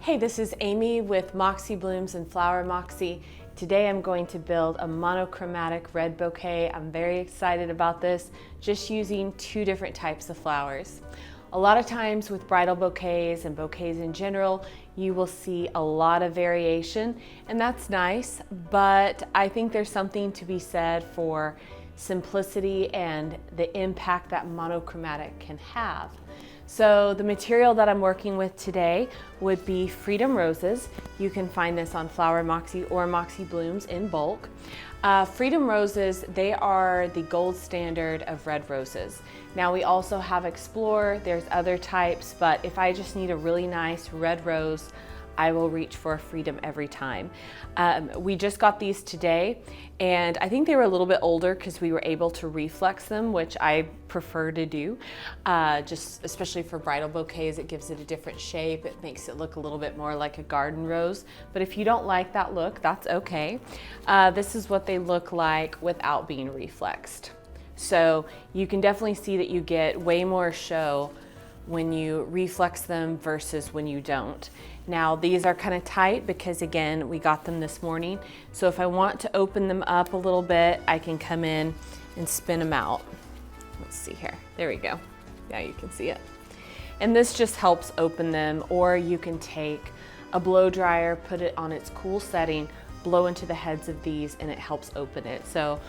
Hey, this is Amy with Moxie Blooms and Flower Moxie. Today I'm going to build a monochromatic red bouquet. I'm very excited about this, just using two different types of flowers. A lot of times with bridal bouquets and bouquets in general, you will see a lot of variation, and that's nice, but I think there's something to be said for simplicity and the impact that monochromatic can have. So the material that I'm working with today would be Freedom Roses. You can find this on Flower Moxie or Moxie Blooms in bulk. Freedom Roses, they are the gold standard of red roses. Now we also have Explorer, there's other types, but if I just need a really nice red rose, I will reach for a Freedom every time. We just got these today, and I think they were a little bit older because we were able to reflex them, which I prefer to do. Just especially for bridal bouquets, it gives it a different shape. It makes it look a little bit more like a garden rose. But if you don't like that look, that's okay. This is what they look like without being reflexed. So you can definitely see that you get way more show when you reflex them versus when you don't. Now these are kind of tight because again, we got them this morning. So if I want to open them up a little bit, I can come in and spin them out. Let's see here, there we go. Yeah, you can see it. And this just helps open them, or you can take a blow dryer, put it on its cool setting, blow into the heads of these, and it helps open it. So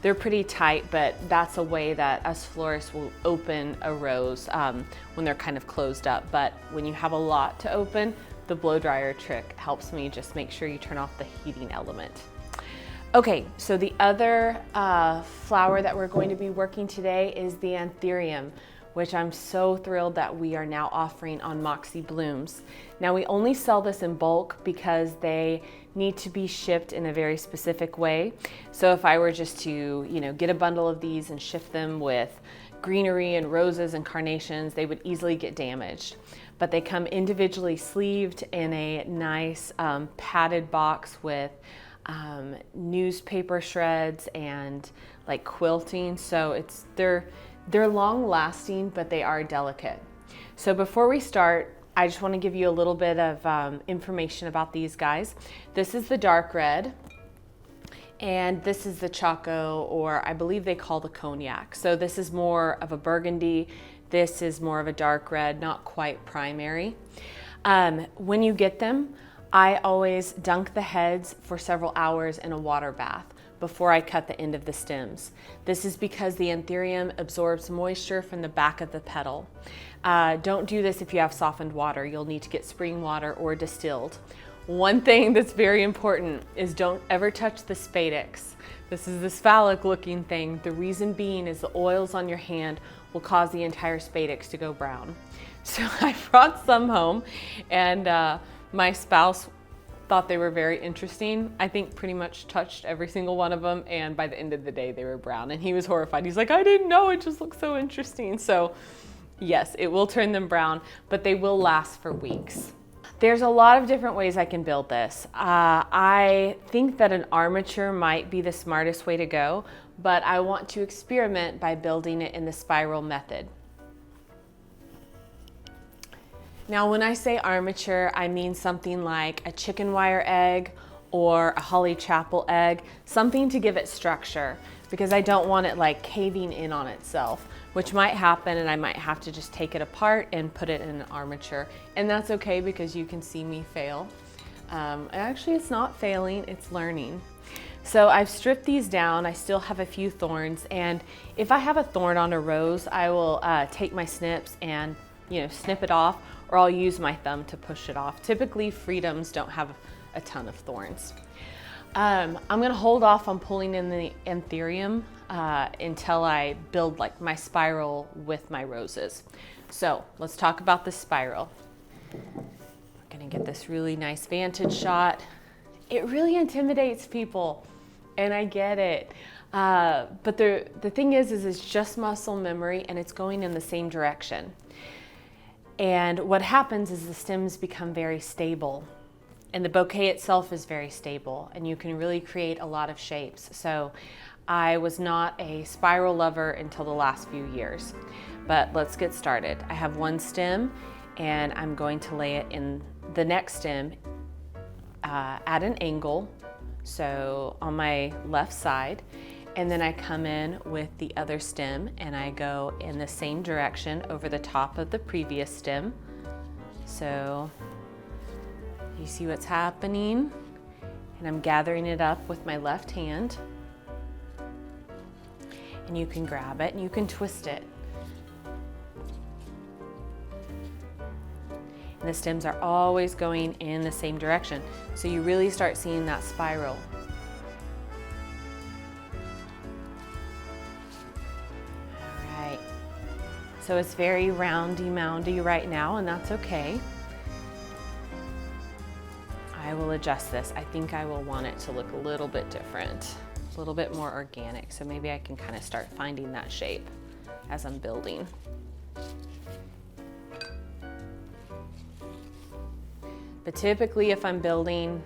they're pretty tight, but that's a way that us florists will open a rose when they're kind of closed up. But when you have a lot to open, the blow dryer trick helps me just make sure you turn off the heating element. Okay, so the other flower that we're going to be working today is the Anthurium, which I'm so thrilled that we are now offering on Moxie Blooms. Now we only sell this in bulk because they need to be shipped in a very specific way. So if I were just to, get a bundle of these and ship them with greenery and roses and carnations, they would easily get damaged. But they come individually sleeved in a nice padded box with newspaper shreds and like quilting. So they're long lasting, but they are delicate. So before we start, I just want to give you a little bit of information about these guys. This is the dark red, and this is the Choco, or I believe they call the cognac. So this is more of a burgundy. This is more of a dark red, not quite primary. When you get them, I always dunk the heads for several hours in a water bath before I cut the end of the stems. This is because the Anthurium absorbs moisture from the back of the petal. Don't do this if you have softened water. You'll need to get spring water or distilled. One thing that's very important is don't ever touch the spadix. This is this phallic looking thing. The reason being is the oils on your hand will cause the entire spadix to go brown. So I brought some home, and my spouse thought they were very interesting. I think pretty much touched every single one of them, and by the end of the day they were brown, and he was horrified. He's like, I didn't know, it just looks so interesting. So yes, it will turn them brown, but they will last for weeks. There's a lot of different ways I can build this. I think that an armature might be the smartest way to go, but I want to experiment by building it in the spiral method. Now, when I say armature, I mean something like a chicken wire egg or a holly chapel egg, something to give it structure, because I don't want it like caving in on itself, which might happen, and I might have to just take it apart and put it in an armature. And that's okay because you can see me fail. Actually, it's not failing, it's learning. So I've stripped these down. I still have a few thorns, and if I have a thorn on a rose, I will take my snips and snip it off, or I'll use my thumb to push it off. Typically, Freedoms don't have a ton of thorns. I'm gonna hold off on pulling in the Anthurium until I build like my spiral with my roses. So let's talk about the spiral. We're gonna get this really nice vantage shot. It really intimidates people, and I get it. But the thing is it's just muscle memory, and it's going in the same direction. And what happens is the stems become very stable, and the bouquet itself is very stable, and you can really create a lot of shapes. So I was not a spiral lover until the last few years, but let's get started. I have one stem, and I'm going to lay it in the next stem at an angle, so on my left side, and then I come in with the other stem and I go in the same direction over the top of the previous stem. So you see what's happening? And I'm gathering it up with my left hand. And you can grab it and you can twist it. And the stems are always going in the same direction. So you really start seeing that spiral. All right. So it's very roundy-moundy right now, and that's okay. I will adjust this. I think I will want it to look a little bit different, a little bit more organic. So maybe I can kind of start finding that shape as I'm building. But typically if I'm building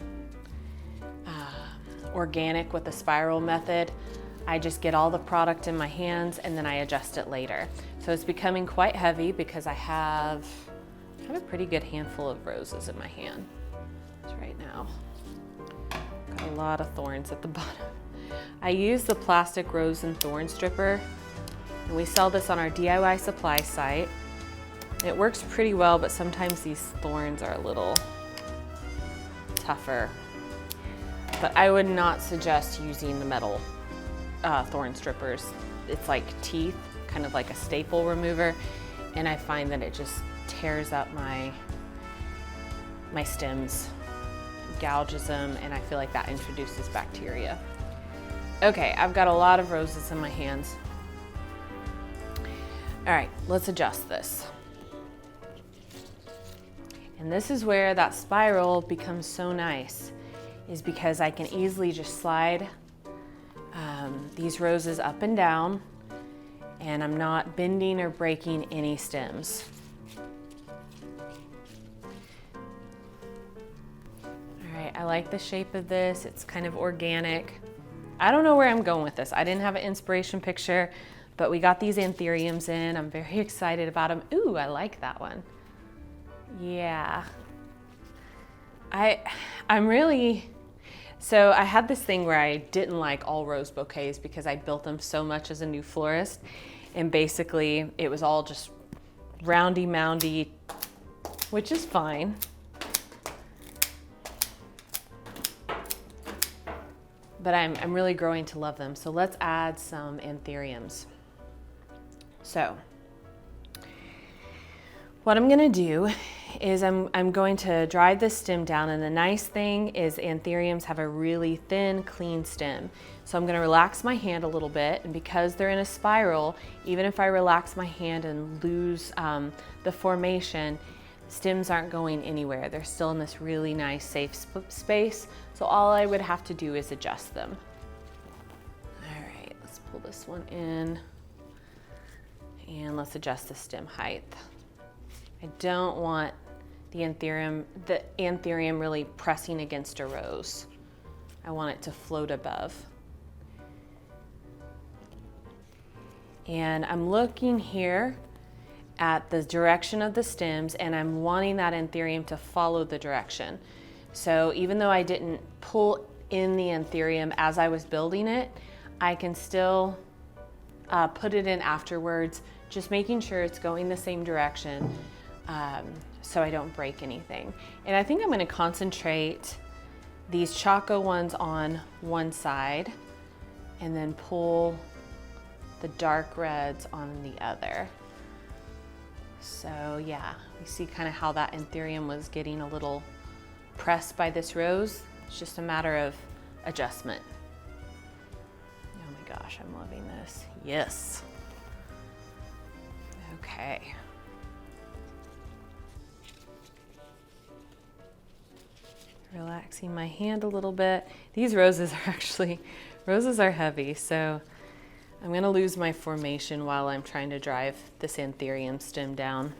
organic with the spiral method, I just get all the product in my hands and then I adjust it later. So it's becoming quite heavy because I have a pretty good handful of roses in my hand right now. Got a lot of thorns at the bottom. I use the plastic rose and thorn stripper, and we sell this on our DIY supply site. It works pretty well, but sometimes these thorns are a little tougher. But I would not suggest using the metal thorn strippers. It's like teeth, kind of like a staple remover, and I find that it just tears up my stems, gouges them, and I feel like that introduces bacteria. Okay, I've got a lot of roses in my hands. All right, let's adjust this. And this is where that spiral becomes so nice, is because I can easily just slide these roses up and down, and I'm not bending or breaking any stems. All right, I like the shape of this. It's kind of organic. I don't know where I'm going with this. I didn't have an inspiration picture, but we got these anthuriums in. I'm very excited about them. Ooh, I like that one. Yeah. I'm really, so I had this thing where I didn't like all rose bouquets because I built them so much as a new florist. And basically it was all just roundy moundy, which is fine. But I'm really growing to love them. So let's add some anthuriums. So what I'm gonna do is I'm going to dry this stem down, and the nice thing is anthuriums have a really thin, clean stem. So I'm gonna relax my hand a little bit, and because they're in a spiral, even if I relax my hand and lose the formation, stems aren't going anywhere. They're still in this really nice, safe space. So all I would have to do is adjust them. All right, let's pull this one in, and let's adjust the stem height. I don't want the anthurium really pressing against a rose. I want it to float above. And I'm looking here at the direction of the stems, and I'm wanting that anthurium to follow the direction. So even though I didn't pull in the anthurium as I was building it, I can still put it in afterwards, just making sure it's going the same direction. So I don't break anything. And I think I'm gonna concentrate these Choco ones on one side and then pull the dark reds on the other. So yeah, you see kind of how that anthurium was getting a little pressed by this rose. It's just a matter of adjustment. Oh my gosh, I'm loving this. Yes. Okay. Relaxing my hand a little bit. These roses are heavy, so I'm gonna lose my formation while I'm trying to drive this anthurium stem down.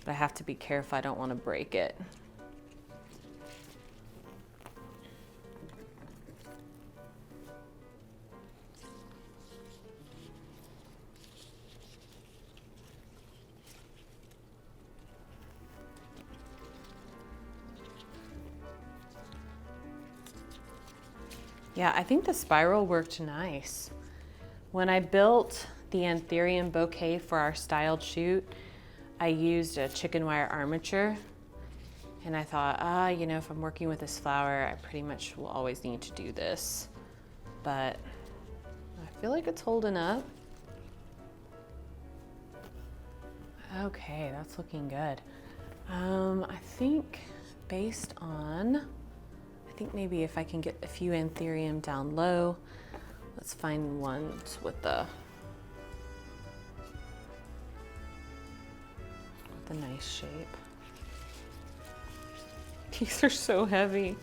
But I have to be careful, I don't wanna break it. Yeah, I think the spiral worked nice. When I built the Anthurium bouquet for our styled shoot, I used a chicken wire armature, and I thought, you know, if I'm working with this flower, I pretty much will always need to do this. But I feel like it's holding up. Okay, that's looking good. I think based on, I think maybe if I can get a few Anthurium down low, let's find ones with a nice shape. These are so heavy.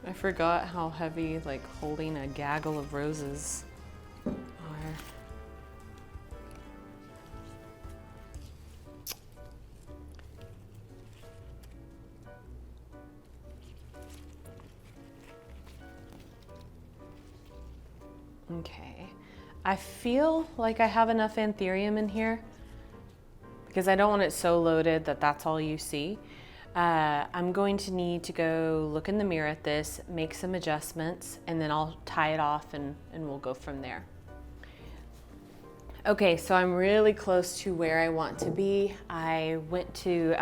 I forgot how heavy like holding a gaggle of roses are. Okay, I feel like I have enough Anthurium in here because I don't want it so loaded that that's all you see. I'm going to need to go look in the mirror at this, make some adjustments, and then I'll tie it off and we'll go from there. Okay, so I'm really close to where I want to be. I went to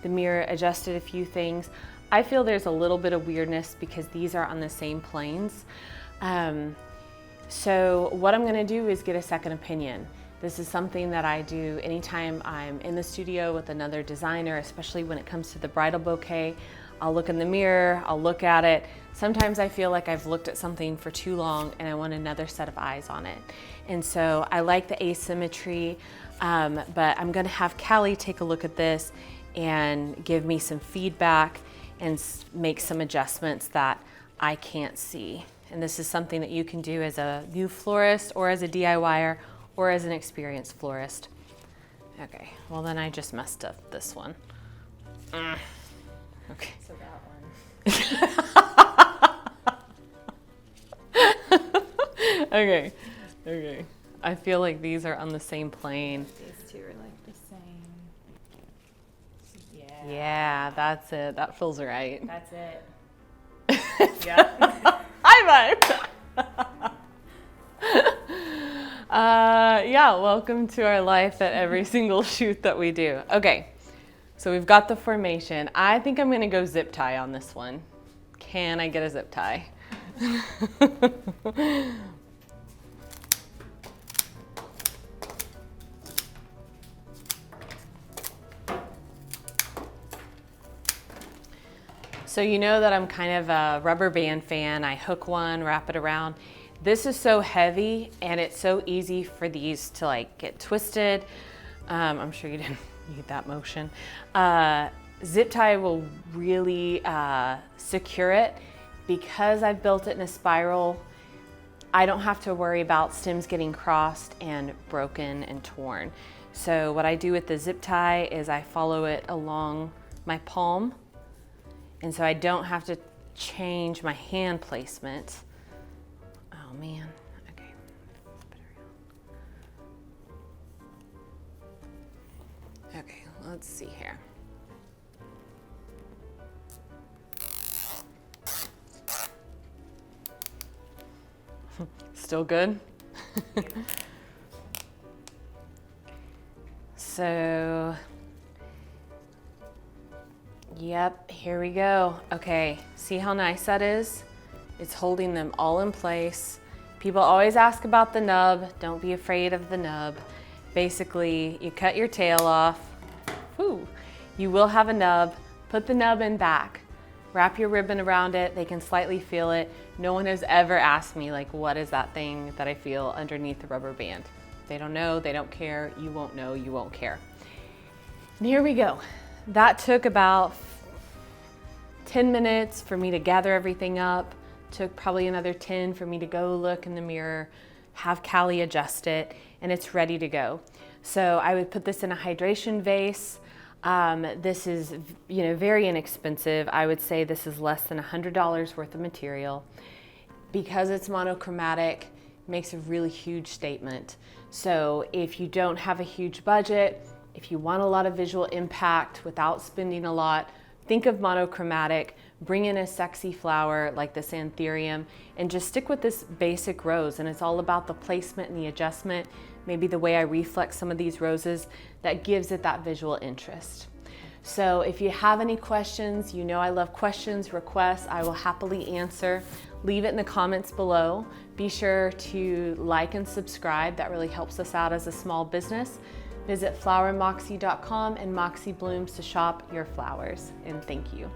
the mirror, adjusted a few things. I feel there's a little bit of weirdness because these are on the same planes. So what I'm gonna do is get a second opinion. This is something that I do anytime I'm in the studio with another designer, especially when it comes to the bridal bouquet. I'll look in the mirror, I'll look at it. Sometimes I feel like I've looked at something for too long and I want another set of eyes on it. And so I like the asymmetry, but I'm gonna have Callie take a look at this and give me some feedback and make some adjustments that I can't see. And this is something that you can do as a new florist or as a DIYer or as an experienced florist. Okay, well then I just messed up this one. Okay. So that one. Okay. I feel like these are on the same plane. These two are like the same. Yeah. Yeah, that's it. That feels right. That's it. Yeah. High five. Yeah, welcome to our life at every single shoot that we do. Okay, so we've got the formation. I think I'm gonna go zip tie on this one. Can I get a zip tie? So you know that I'm kind of a rubber band fan. I hook one, wrap it around. This is so heavy and it's so easy for these to like get twisted. I'm sure you didn't need that motion. Zip tie will really secure it. Because I've built it in a spiral, I don't have to worry about stems getting crossed and broken and torn. So what I do with the zip tie is I follow it along my palm. And so I don't have to change my hand placement. Oh man, okay. Okay, let's see here. Still good? So, yep, here we go. Okay, see how nice that is? It's holding them all in place. People always ask about the nub. Don't be afraid of the nub. Basically, you cut your tail off. Whew. You will have a nub. Put the nub in back. Wrap your ribbon around it. They can slightly feel it. No one has ever asked me, like, what is that thing that I feel underneath the rubber band? They don't know, they don't care. You won't know, you won't care. And here we go. That took about 10 minutes for me to gather everything up. Took probably another 10 for me to go look in the mirror, have Callie adjust it, and it's ready to go. So I would put this in a hydration vase. This is, very inexpensive. I would say this is less than $100 worth of material. Because it's monochromatic, it makes a really huge statement. So if you don't have a huge budget, if you want a lot of visual impact without spending a lot, think of monochromatic. bring in a sexy flower like this Anthurium, and just stick with this basic rose. And it's all about the placement and the adjustment, maybe the way I reflect some of these roses, that gives it that visual interest. So if you have any questions, you know I love questions, requests, I will happily answer. Leave it in the comments below. Be sure to like and subscribe. That really helps us out as a small business. Visit flowermoxie.com and Moxie Blooms to shop your flowers. And thank you.